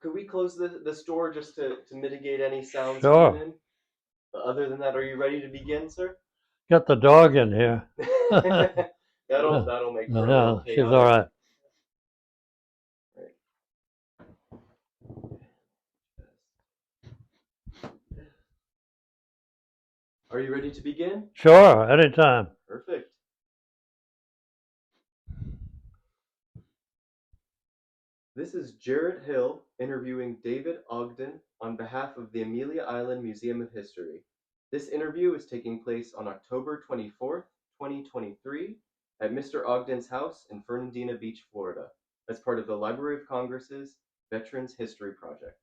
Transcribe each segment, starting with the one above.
Could we close this door just to mitigate any sounds coming Sure. in? But other than that, are you ready to begin, sir? Get the dog in here. That'll make for a little Yeah, she's all chaotic. right. Right. Are you ready to begin? Sure, anytime. Perfect. This is Jared Hill interviewing David Ogden on behalf of the Amelia Island Museum of History. This interview is taking place on October 24th, 2023, at Mr. Ogden's house in Fernandina Beach, Florida, as part of the Library of Congress's Veterans History Project.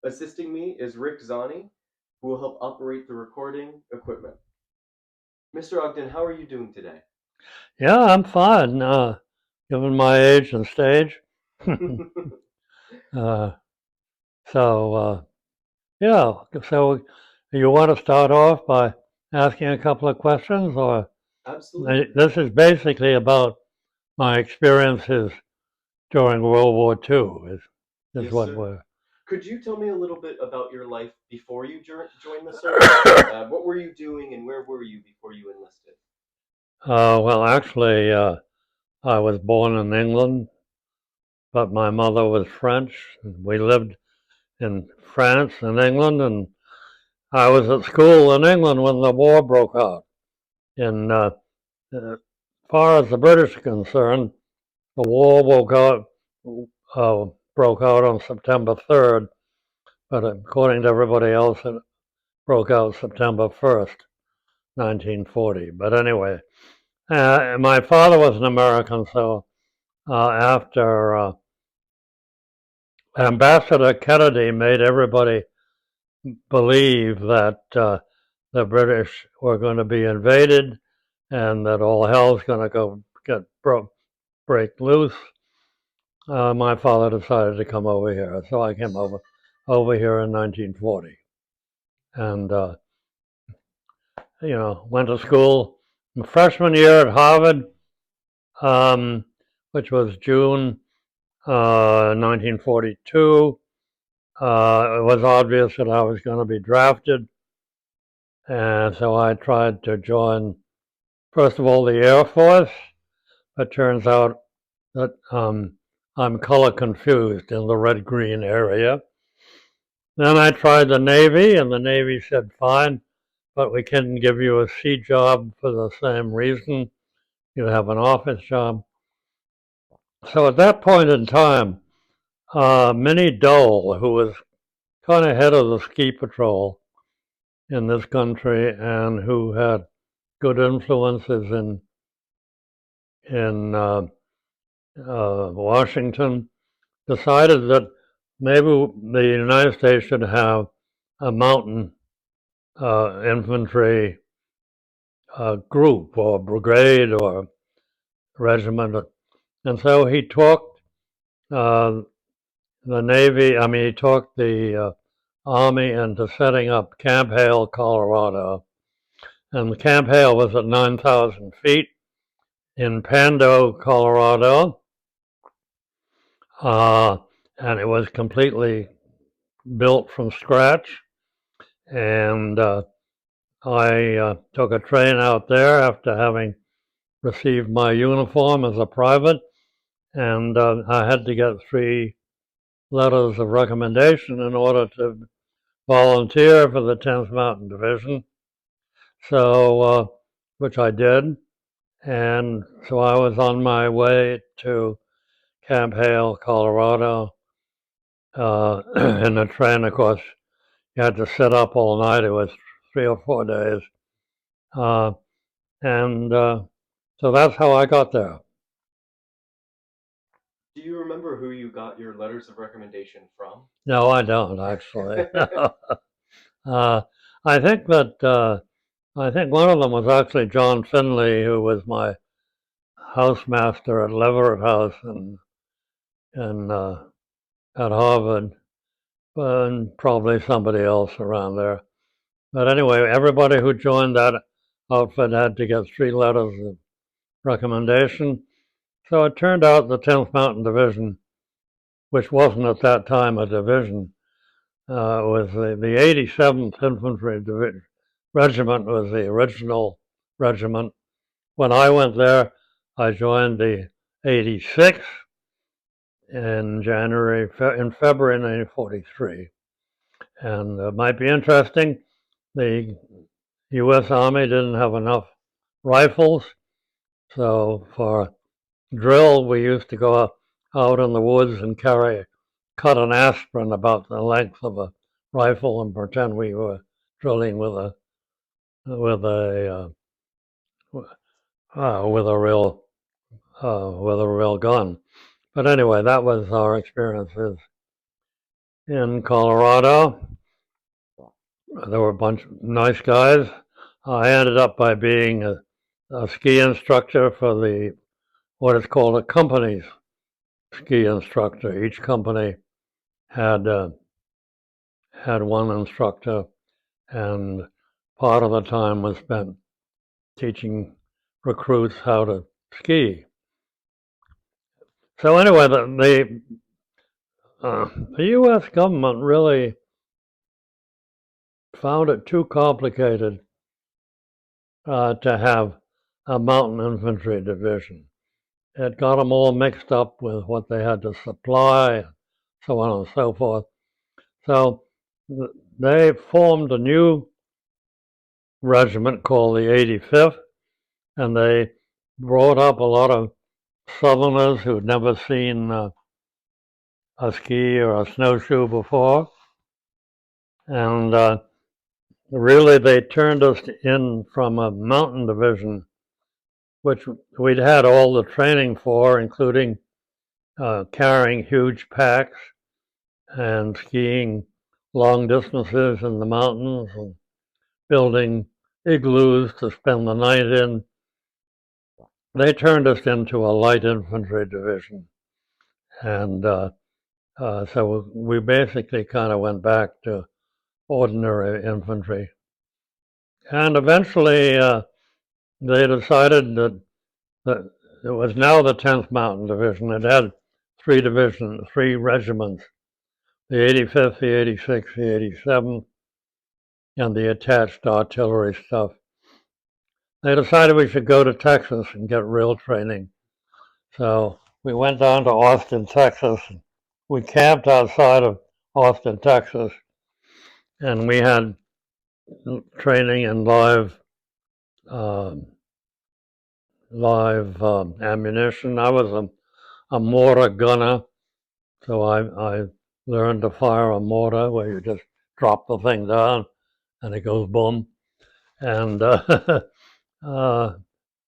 Assisting me is Rick Zani, who will help operate the recording equipment. Mr. Ogden, how are you doing today? Yeah, I'm fine, given my age and stage. uh, so, yeah, so you want to start off by asking a couple of questions, or Absolutely. this is basically about my experiences during World War II, is Yes, what sir. we're. Could you tell me a little bit about your life before you joined the service? What were you doing and where were you before you enlisted? Well, actually, I was born in England, but my mother was French. We lived in France and England, and I was at school in England when the war broke out. And as far as the British are concerned, the war broke out on September 3rd, but according to everybody else, it broke out September 1st, 1940. But anyway, my father was an American, so after Ambassador Kennedy made everybody believe that the British were going to be invaded and that all hell's going to break loose. My father decided to come over here, so I came over here in 1940, and went to school. My freshman year at Harvard, which was June 1942. It was obvious that I was going to be drafted, and so I tried to join, first of all, the Air Force. It turns out that I'm color confused in the red-green area. Then I tried the Navy, and the Navy said, fine, but we couldn't give you a sea job for the same reason. You have an office job. So at that point in time, Minnie Dole, who was kind of head of the ski patrol in this country and who had good influences in Washington, decided that maybe the United States should have a mountain infantry group or brigade or regiment. And so he talked uh, the Navy, he talked the Army into setting up Camp Hale, Colorado. And Camp Hale was at 9,000 feet in Pando, Colorado. Uh, and it was completely built from scratch. And I took a train out there after having received my uniform as a private, and I had to get 3 letters of recommendation in order to volunteer for the 10th Mountain Division. So, which I did, and so I was on my way to Camp Hale, Colorado, in the train. Of course, you had to sit up all night. It was 3 or 4 days, uh, and so that's how I got there. Do you remember who you got your letters of recommendation from? No, I don't actually. uh, I think that I think one of them was actually John Finley, who was my housemaster at Leverett House in at Harvard, and probably somebody else around there. But anyway, everybody who joined that outfit had to get 3 letters of recommendation. So it turned out the 10th Mountain Division which wasn't at that time a division. It was the 87th Infantry Regiment was the original regiment. When I went there, I joined the 86th in February 1943. And it might be interesting, the U.S. Army didn't have enough rifles, so for drill, we used to go out in the woods and cut an aspirin about the length of a rifle and pretend we were drilling with a with a real gun. But anyway, that was our experiences in Colorado. There were a bunch of nice guys. I ended up by being a ski instructor for what is called a company's ski instructor. Each company had one instructor, and part of the time was spent teaching recruits how to ski. So anyway, the U.S. government really found it too complicated to have a mountain infantry division. It got them all mixed up with what they had to supply, so on and so forth. So they formed a new regiment called the 85th, and they brought up a lot of Southerners who'd never seen a ski or a snowshoe before. And really, they turned us in from a mountain division, which we'd had all the training for, including carrying huge packs and skiing long distances in the mountains and building igloos to spend the night in. They turned us into a light infantry division. And so we basically kind of went back to ordinary infantry. And eventually they decided that it was now the 10th Mountain Division. It had three regiments, the 85th, the 86th, the 87th, and the attached artillery stuff. They decided we should go to Texas and get real training. So we went down to Austin, Texas. We camped outside of Austin, Texas, and we had training in live ammunition. I was a mortar gunner, so I learned to fire a mortar where you just drop the thing down and it goes boom. And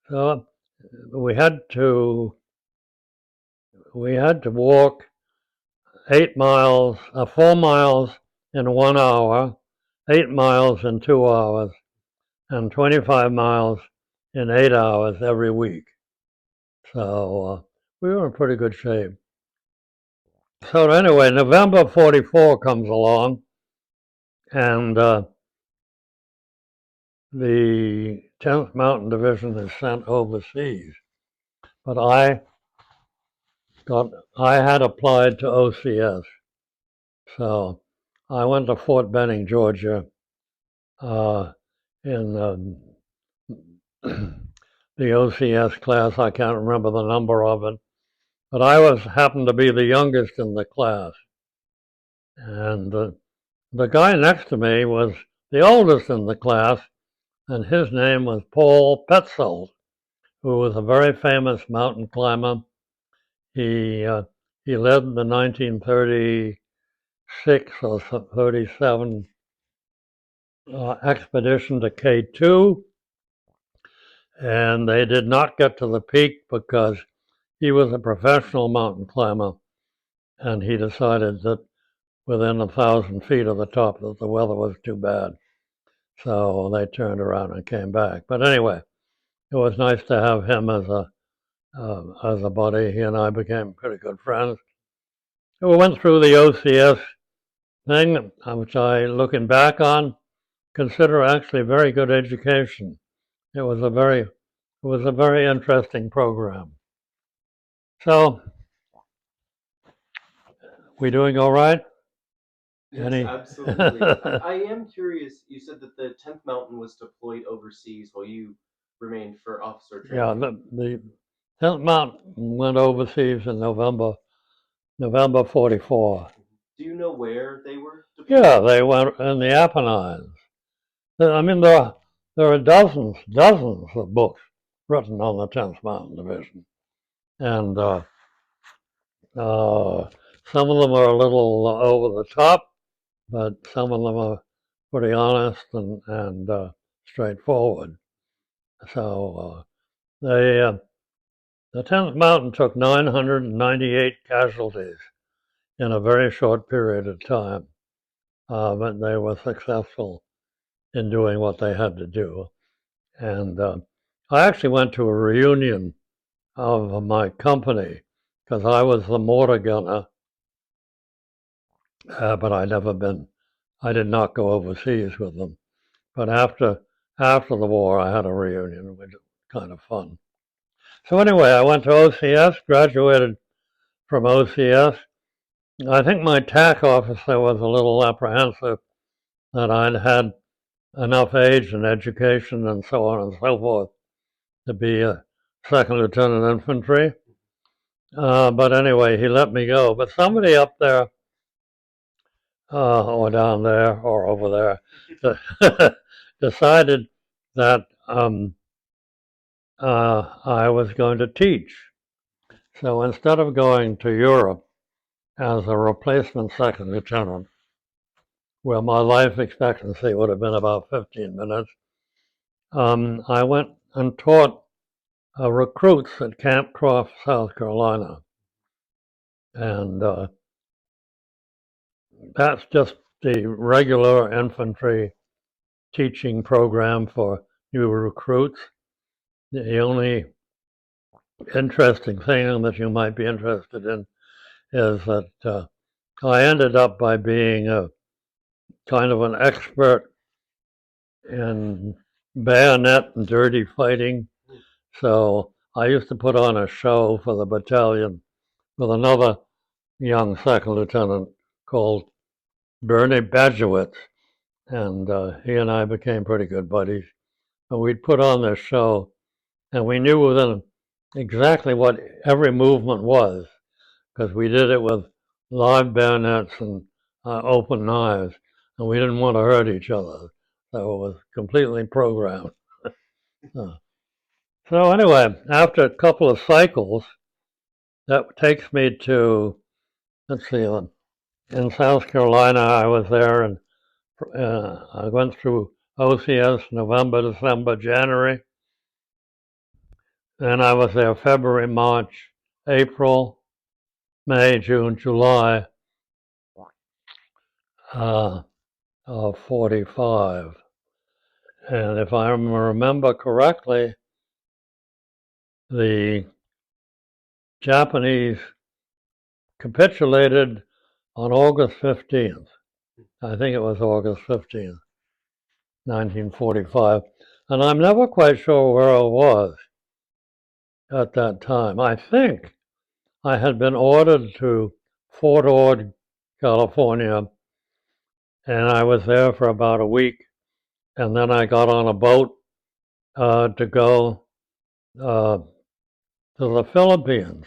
so we had to walk 8 miles, 4 miles in 1 hour, 8 miles in 2 hours, and 25 miles in 8 hours every week. So we were in pretty good shape. So anyway, November 44 comes along, and the 10th Mountain Division is sent overseas. But I had applied to OCS. So I went to Fort Benning, Georgia, in the OCS class. I can't remember the number of it, but I happened to be the youngest in the class. And the guy next to me was the oldest in the class, and his name was Paul Petzold, who was a very famous mountain climber. He led the 1936 or 37 expedition to K2, and they did not get to the peak because he was a professional mountain climber, and he decided that within 1,000 feet of the top that the weather was too bad. So they turned around and came back. But anyway, it was nice to have him as a buddy. He and I became pretty good friends. We went through the OCS thing, which I, looking back on, consider actually very good education. It was a very interesting program. So We doing all right? Yes, Any? absolutely. I am curious. You said that the 10th Mountain was deployed overseas while you remained for officer Yeah, training. the 10th Mountain went overseas in November 44. Do you know where they were deployed? Yeah, they went in the Apennines. I mean, there are dozens of books written on the 10th Mountain Division, and uh, some of them are a little over the top, but some of them are pretty honest and straightforward. So the 10th Mountain took 998 casualties in a very short period of time, but they were successful in doing what they had to do. And I actually went to a reunion of my company because I was the mortar gunner, but I did not go overseas with them. But after the war, I had a reunion, which was kind of fun. So anyway, I went to OCS, graduated from OCS. I think my TAC officer was a little apprehensive that I'd had enough age and education and so on and so forth to be a second lieutenant infantry. But anyway, he let me go. But somebody up there, or down there, or over there, decided that I was going to teach. So instead of going to Europe as a replacement second lieutenant, where my life expectancy would have been about 15 minutes, I went and taught recruits at Camp Croft, South Carolina. And that's just the regular infantry teaching program for new recruits. The only interesting thing that you might be interested in is that I ended up by being a kind of an expert in bayonet and dirty fighting. So I used to put on a show for the battalion with another young second lieutenant called Bernie Badgewitz, and he and I became pretty good buddies. And we'd put on this show, and we knew within exactly what every movement was, because we did it with live bayonets and open knives, and we didn't want to hurt each other. So it was completely programmed. So anyway, after a couple of cycles, that takes me to, let's see, in South Carolina, I was there, and I went through OCS November, December, January. Then I was there February, March, April, May, June, July of 45. And if I remember correctly, the Japanese capitulated on August 15th. I think it was August 15th, 1945. And I'm never quite sure where I was at that time. I think I had been ordered to Fort Ord, California, and I was there for about a week. And then I got on a boat to go to the Philippines.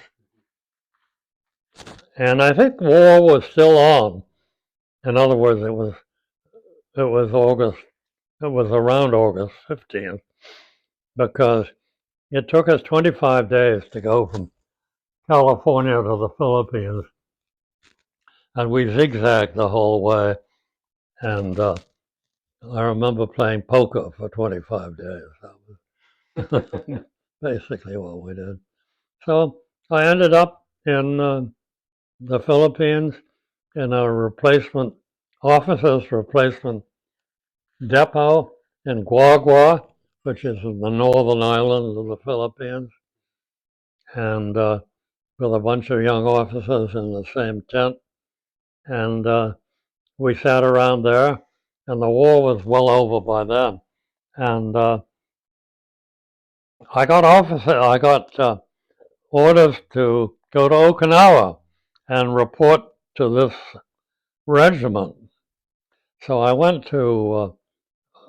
And I think war was still on. In other words, it was August. It was around August 15th because it took us 25 days to go from California to the Philippines, and we zigzagged the whole way. And I remember playing poker for 25 days. That was basically what we did. So I ended up in the Philippines in a officers replacement depot in Guagua, which is in the northern island of the Philippines, and with a bunch of young officers in the same tent. And we sat around there, and the war was well over by then. And I got orders to go to Okinawa and report to this regiment. So I went to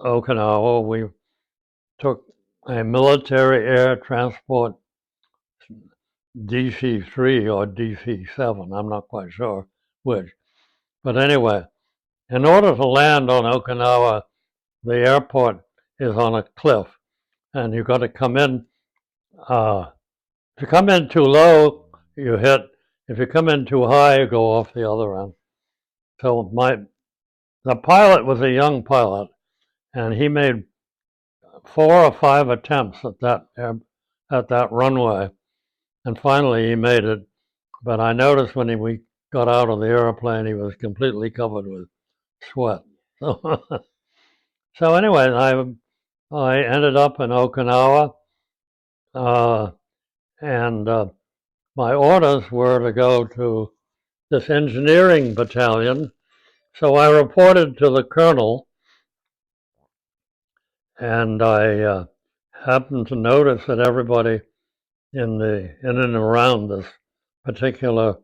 Okinawa. We took a military air transport DC-3 or DC-7. I'm not quite sure which. But anyway, in order to land on Okinawa, the airport is on a cliff, and you've got to come in. If you come in too low, you hit. If you come in too high, you go off the other end. So the pilot was a young pilot, and he made 4 or 5 attempts at that runway, and finally he made it. But I noticed when we got out of the airplane, he was completely covered with sweat. So anyway, I ended up in Okinawa, and my orders were to go to this engineering battalion. So I reported to the colonel, and I happened to notice that everybody in and around this particular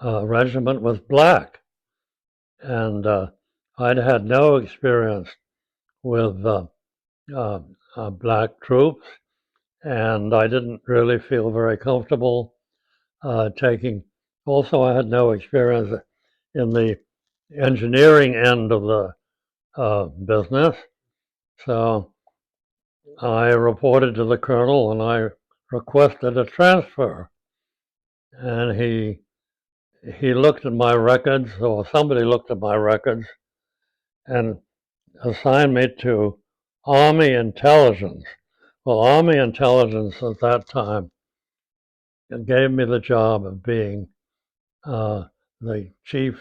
regiment was black, and I'd had no experience with black troops, and I didn't really feel very comfortable taking. Also, I had no experience in the engineering end of the business, so I reported to the colonel and I requested a transfer, and he looked at my records, or somebody looked at my records, and assigned me to Army Intelligence. Well, Army Intelligence at that time gave me the job of being the chief,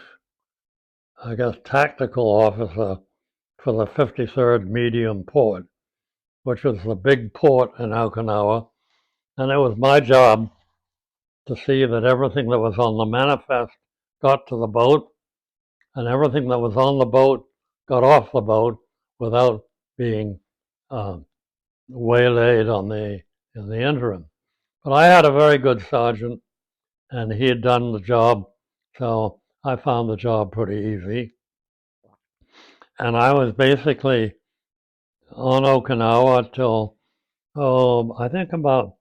I guess, tactical officer for the 53rd Medium Port, which was the big port in Okinawa. And it was my job to see that everything that was on the manifest got to the boat, and everything that was on the boat got off the boat without being uh, waylaid in the interim. But I had a very good sergeant, and he had done the job, so I found the job pretty easy. And I was basically on Okinawa till I think about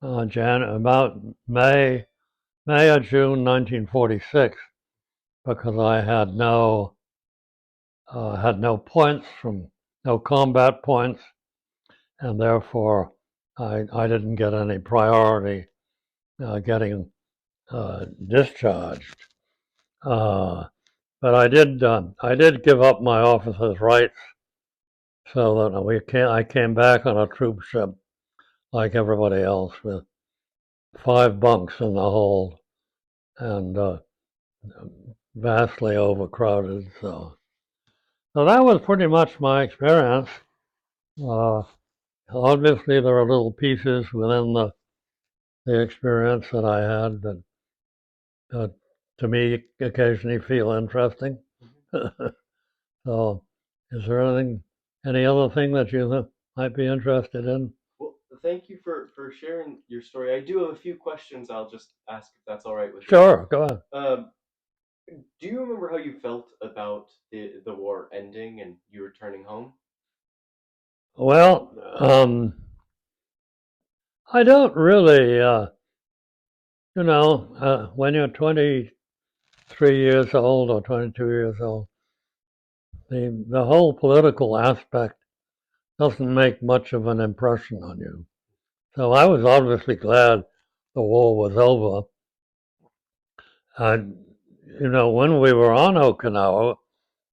about May or June 1946, because I had no points from no combat points, and therefore I didn't get any priority getting discharged. But I did give up my officer's rights, so that I came back on a troop ship like everybody else with 5 bunks in the hold, and vastly overcrowded. So that was pretty much my experience. Uh, Obviously, there are little pieces within the experience that I had that, to me, occasionally feel interesting. So, is there any other thing that you might be interested in? Well, thank you for sharing your story. I do have a few questions I'll just ask if that's all right with you. Sure, go ahead. Do you remember how you felt about the war ending and you returning home? Well, I don't really, when you're 23 years old or 22 years old, the whole political aspect doesn't make much of an impression on you. So I was obviously glad the war was over. And, when we were on Okinawa,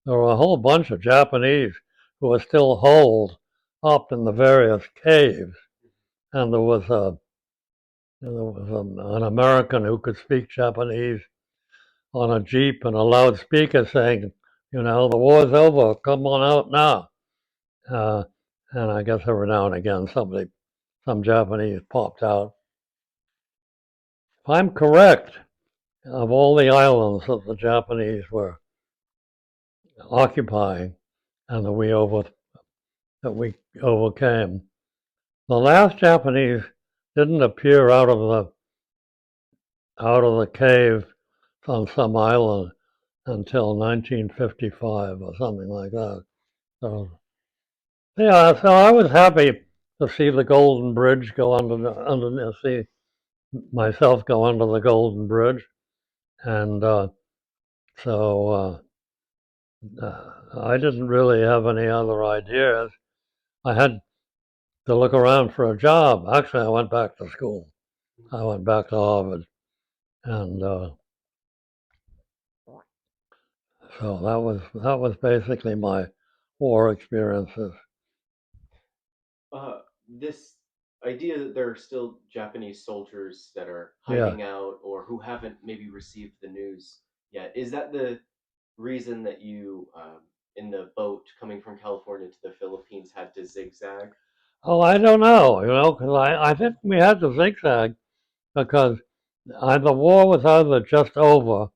there were a whole bunch of Japanese who were still holed up in the various caves. And an American who could speak Japanese on a Jeep and a loudspeaker saying, the war's over, come on out now. Uh, and I guess every now and again some Japanese popped out. If I'm correct, of all the islands that the Japanese were occupying and that we overcame, the last Japanese didn't appear out of out of the cave on some island until 1955 or something like that. So yeah, so I was happy to see the Golden Bridge go see myself go under the Golden Bridge, and so I didn't really have any other ideas. I had to look around for a job. Actually, I went back to school. I went back to Harvard, and so that was basically my war experiences. This idea that there are still Japanese soldiers that are Yeah. hiding out or who haven't maybe received the news yet, is that the reason that you, in the boat coming from California to the Philippines, had to zigzag? Oh, I don't know, because I think we had to zigzag because the war was either just over,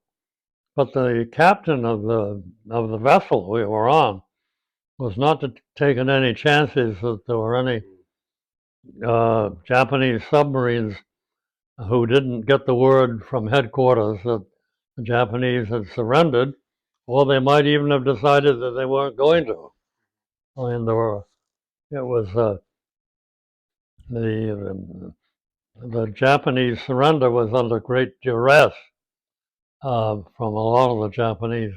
but the captain of the vessel we were on was not taking any chances that there were any Mm. Japanese submarines who didn't get the word from headquarters that the Japanese had surrendered, or they might even have decided that they weren't going to. I mean, it was the the Japanese surrender was under great duress from a lot of the Japanese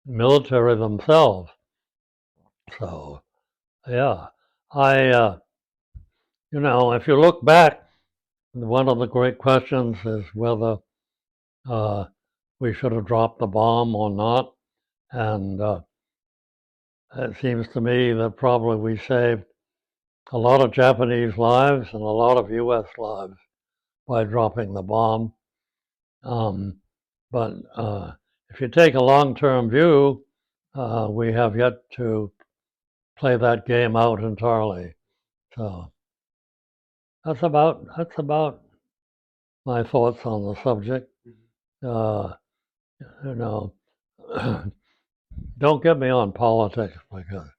military themselves. So yeah, I if you look back, one of the great questions is whether uh, we should have dropped the bomb or not, and it seems to me that probably we saved a lot of Japanese lives and a lot of U.S. lives by dropping the bomb. Um, but if you take a long-term view, we have yet to play that game out entirely. So that's about my thoughts on the subject. Mhm. Uh, you know, don't get me on politics because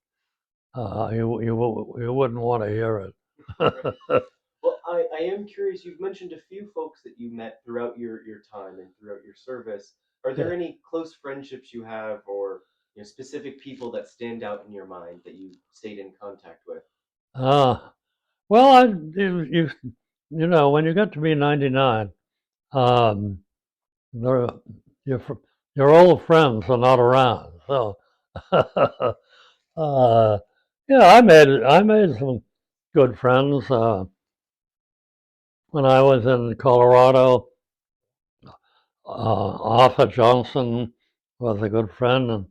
you wouldn't want to hear Right. it. Well, I am curious. You've mentioned a few folks that you met throughout your time and throughout your service. Are there Yeah. any close friendships you have, or specific people that stand out in your mind that you stayed in contact with? Uh, well, when you get to be 99, um, they're- your your old friends are not around. So, uh, yeah, I made some good friends when I was in Colorado. Arthur Johnson was a good friend, and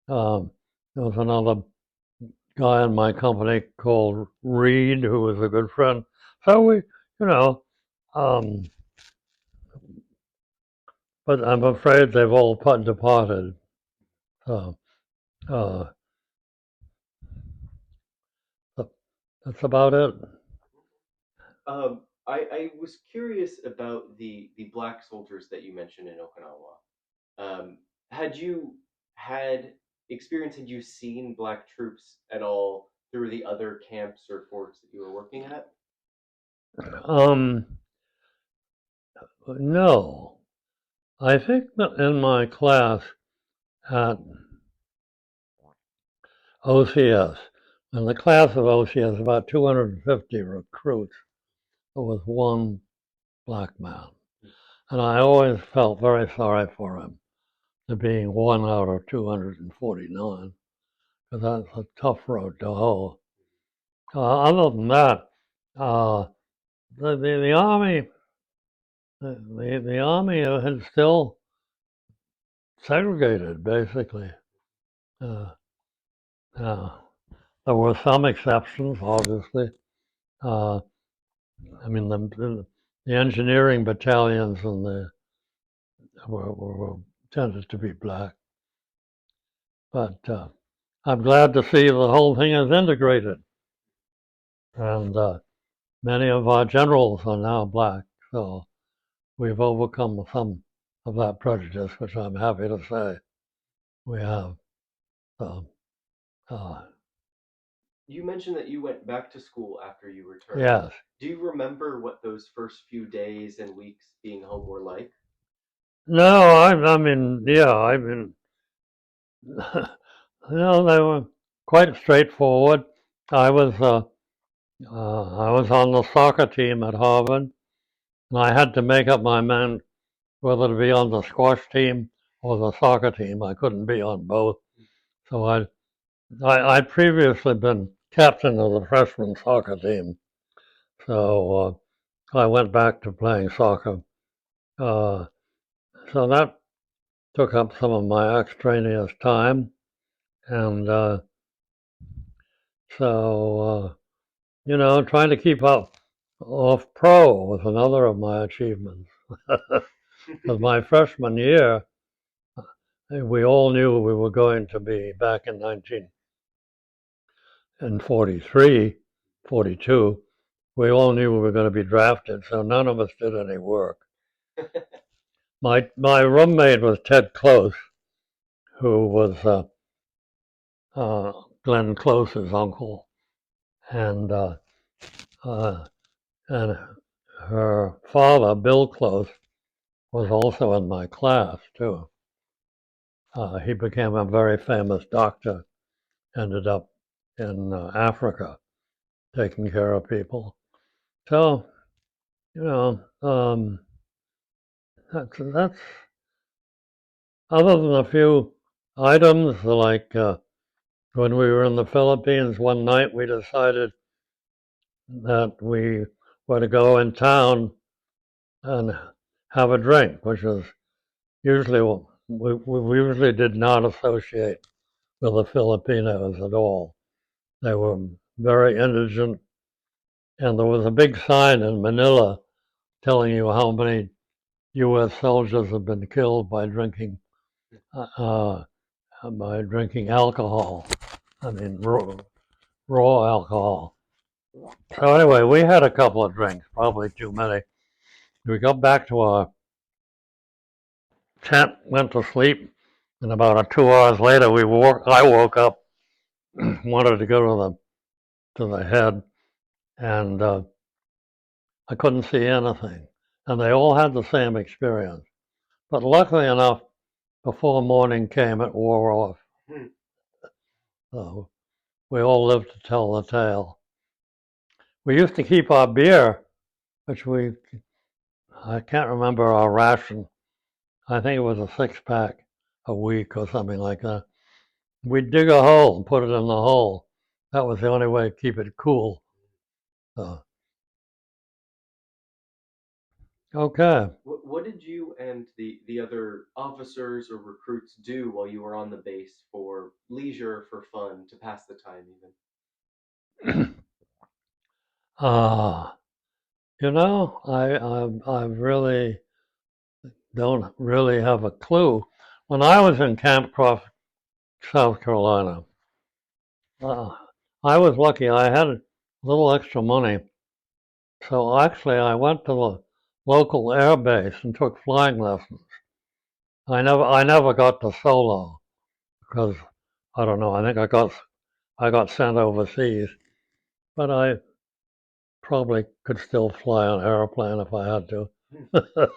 there was another guy in my company called Reed who was a good friend. So you know, um, but I'm afraid they've all departed. So uh, that's about it. I was curious about the black soldiers that you mentioned in Okinawa. Had you had experience? Had you seen black troops at all through the other camps or forts that you were working at? Um, no, I think that in my class at OCS, in the class of OCS, about 250 recruits, there was one black man. And I always felt very sorry for him, to being one out of 249, because that's a tough road to hoe. Other than that, uh, the army, the army had still segregated basically. Uh, uh, there were some exceptions, obviously. Uh, I mean, the engineering battalions and the were tended to be black, but I'm glad to see the whole thing is integrated, and many of our generals are now black. So we've overcome some of that prejudice, which I'm happy to say we have. So, uh, You mentioned that you went back to school after you returned. Yes. Do you remember what those first few days and weeks being home were like? No, I mean, yeah, I mean, they were quite straightforward. I was, I was on the soccer team at Harvard, and I had to make up my mind whether to be on the squash team or the soccer team. I couldn't be on both. So I'd previously been captain of the freshman soccer team. So I went back to playing soccer. Uh, so that took up some of my extraneous time. And so, trying to keep up off pro was another of my achievements. Because my freshman year, we all knew we were going to be back in 1943, 42. We all knew we were going to be drafted, so none of us did any work. My roommate was Ted Close, who was Glenn Close's uncle, and uh, and her father, Bill Close, was also in my class too. He became a very famous doctor, ended up in Africa taking care of people. So, you know, that's other than a few items like when we were in the Philippines one night, we decided that we were to go in town and have a drink, which is usually we usually did not associate with the Filipinos at all. They were very indigent, and there was a big sign in Manila telling you how many U.S. soldiers have been killed uh, by drinking alcohol. I mean, raw alcohol. So anyway, we had a couple of drinks, probably too many. We got back to our tent, went to sleep, and about 2 hours later, I woke up, wanted to go to the head, and I couldn't see anything. And they all had the same experience. But luckily enough, before morning came, it wore off. So we all lived to tell the tale. We used to keep our beer, which I can't remember our ration. I think it was a 6-pack a week or something like that. We'd dig a hole and put it in the hole. That was the only way to keep it cool. So, okay. What did you and the other officers or recruits do while you were on the base for leisure, for fun, to pass the time uh, I really don't really have a clue. When I was in Camp Croft, South Carolina, uh, I was lucky. I had a little extra money. So actually, I went to the local air base and took flying lessons. I never got to solo because I don't know. I think I got sent overseas, but I probably could still fly an airplane if I had to. even?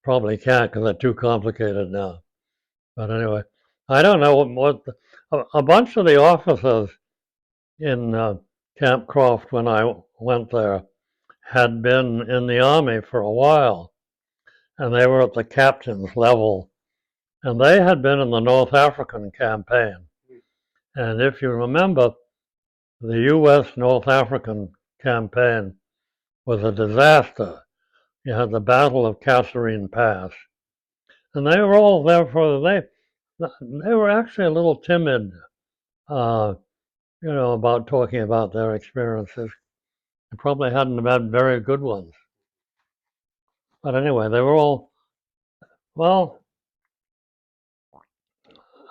Probably can't because they're too complicated now. But anyway, I don't know a bunch of the officers in Camp Croft when I went there had been in the army for a while, and they were at the captain's level, and they had been in the North African campaign. And if you remember, the U.S. North African campaign was a disaster. You had the Battle of Kasserine Pass, and they were all there they were actually a little timid, uh, about talking about their experiences. They probably hadn't had very good ones. But anyway, they were all, well,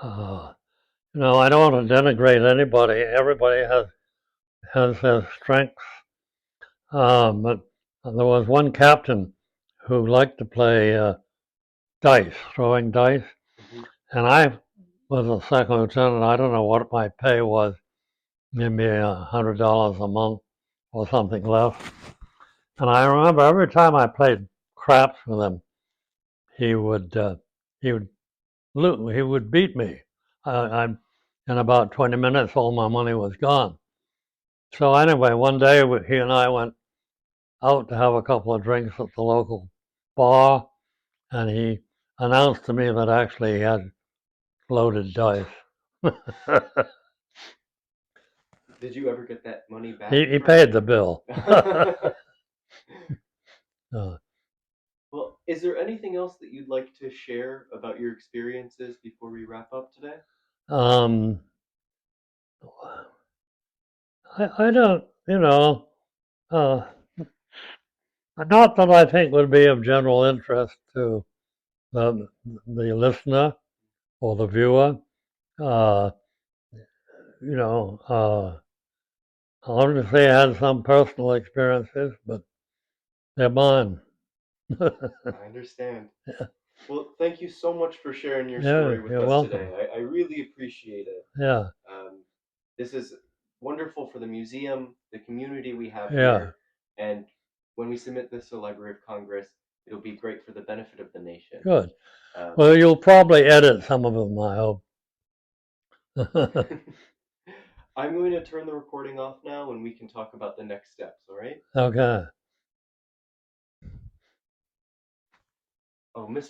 uh, I don't want to denigrate anybody. Everybody has their strengths. But there was one captain who liked to play dice, throwing dice, Mhm. and I was a second lieutenant. I don't know what my pay was, maybe $100 a month or something less. And I remember every time I played craps with him, he would he would he would beat me. In about 20 minutes, all my money was gone. So anyway, one day he and I went out to have a couple of drinks at the local bar, and he announced to me that actually he had loaded dice. Did you ever get that money back he from paid the him? bill. uh, Well, is there anything else that you'd like to share about your experiences before we wrap up today? um, I don't, uh, not that I think would be of general interest to the listener or the viewer. Uh, obviously I had some personal experiences, but they're mine. I understand. Well, thank you so much for sharing your Yeah, story with you're us welcome. today. I really appreciate it. Yeah, Um, this is wonderful for the museum, the community we have yeah, here, and when we submit this to the Library of Congress, it'll be great for the benefit of the nation. good. Um, Well, you'll probably edit some of them, I hope. I'm going to turn the recording off now and we can talk about the next steps, all right? Okay. Oh, Mr.